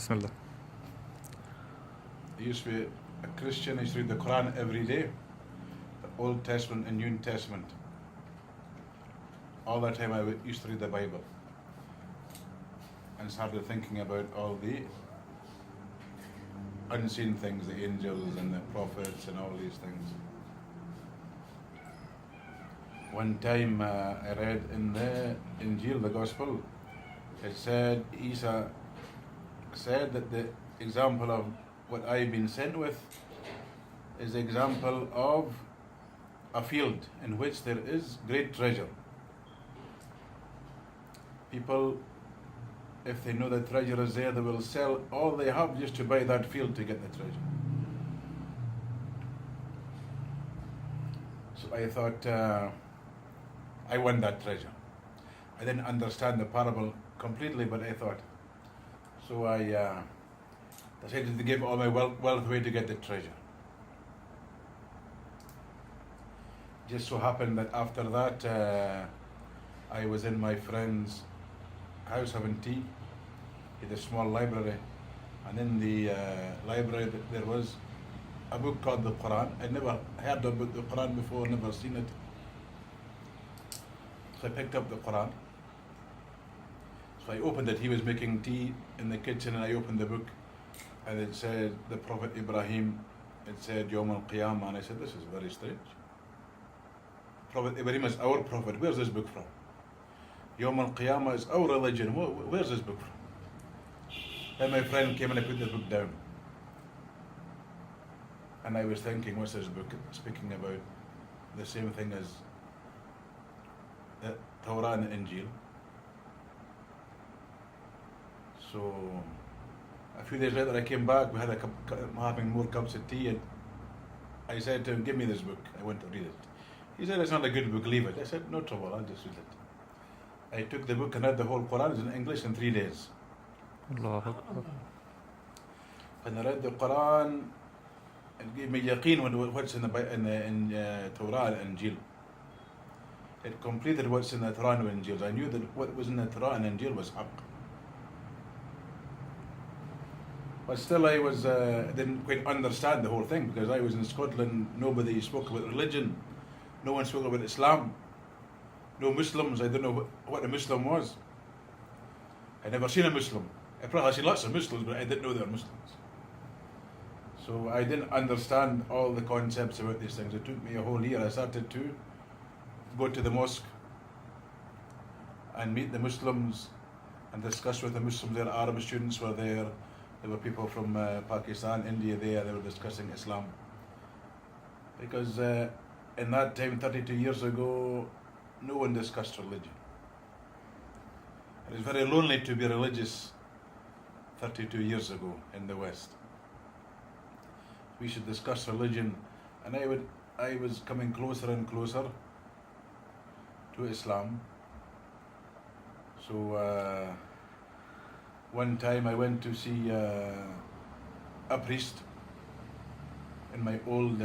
بسم الله. I used to be a Christian. I used to read the Quran every day, the Old Testament and New Testament. All that time I used to read the Bible and started thinking about all the unseen things, the angels and the prophets and all these things. One time I read in the Injil, the Gospel, it said Isa said that the example of what I've been sent with is the example of a field in which there is great treasure. People, if they know the treasure is there, they will sell all they have just to buy that field to get the treasure. So I thought, I want that treasure. I didn't understand the parable completely, but I thought. So I decided to give all my wealth away to get the treasure. Just so happened that after that, I was in my friend's house having tea. He had a small library, and in the library there was a book called the Quran. I'd never heard about the Quran before, never seen it. So I picked up the Quran. So I opened it. He was making tea in the kitchen, and I opened the book, and it said the Prophet Ibrahim. It said Yawm al-Qiyamah, and I said, this is very strange. Prophet Ibrahim is our prophet. Where's this book from? Yawm al-Qiyamah is our religion. Where's this book from? Then my friend came and I put the book down. And I was thinking, what's this book speaking about? The same thing as the Torah and the Injil. So a few days later I came back, we had having more cups of tea, and I said to him, give me this book, I want to read it. He said, it's not a good book, leave it. I said, no trouble, I'll just read it. I took the book and read the whole Quran. It's in English in 3 days. Allahu Akbar. When I read the Quran, it gave me yaqeen on what's in the Torah and Injil. It completed what's in the Torah and Injil. I knew that what was in the Torah and Injil was haqq. But still I didn't quite understand the whole thing, because I was in Scotland, nobody spoke about religion, no one spoke about Islam, no Muslims. I didn't know what a Muslim was. I'd never seen a Muslim. I probably seen lots of Muslims, but I didn't know they were Muslims. So I didn't understand all the concepts about these things. It took me a whole year. I started to go to the mosque and meet the Muslims and discuss with the Muslims. Their Arab students were there. There were people from Pakistan, India there. They were discussing Islam. Because in that time, 32 years ago, no one discussed religion. It was very lonely to be religious 32 years ago in the West. We should discuss religion, and I was coming closer and closer to Islam. So one time I went to see a priest in my old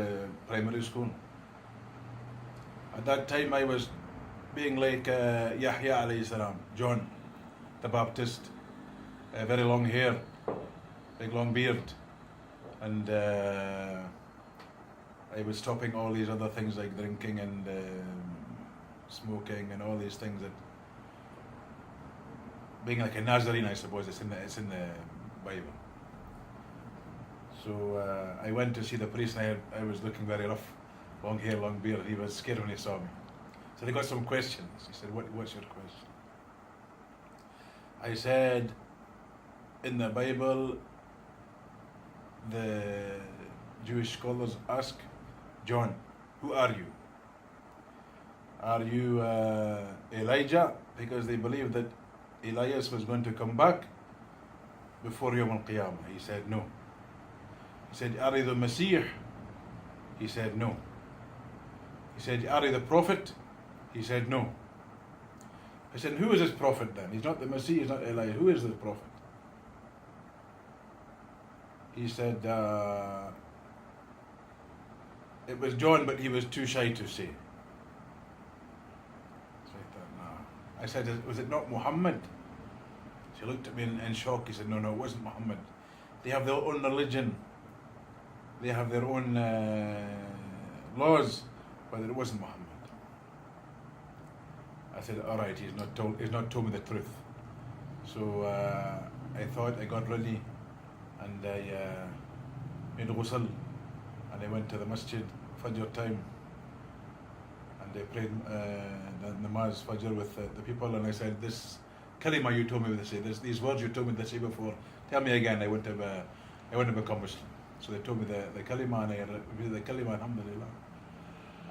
primary school. At that time I was being like Yahya alayhi salam, John the Baptist, very long hair, big long beard, and I was stopping all these other things like drinking and smoking and all these things, that being like a Nazarene, I suppose it's in the Bible. So I went to see the priest, and I was looking very rough, long hair, long beard. He was scared when he saw me. So they got some questions. He said, what's your question? I said, in the Bible, the Jewish scholars ask John, who are you? Are you Elijah? Because they believe that Elias was going to come back before Yawm al-Qiyamah. He said no. He said, are you the Messiah? He said no. He said, are you the prophet? He said no. I said, who is this prophet then? He's not the Messiah, he's not Elijah. Who is this prophet? He said, it was John, but he was too shy to say. So I thought, no. I said, was it not Muhammad So he looked at me in shock. He said, no, it wasn't Muhammad. They have their own religion. They have their own laws, but it wasn't Muhammad. I said, all right, he's not told me the truth. So I thought, I got ready and I made ghusl and I went to the masjid, Fajr time, and I prayed the namaz, Fajr with the people, and I said, this kalima you told me to say, these words you told me to say before, tell me again, I wouldn't have become Muslim. So they told me the kalima, and I repeated the kalima, alhamdulillah,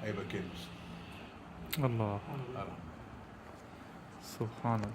I became Muslim. Allah. Allah. Subhanallah.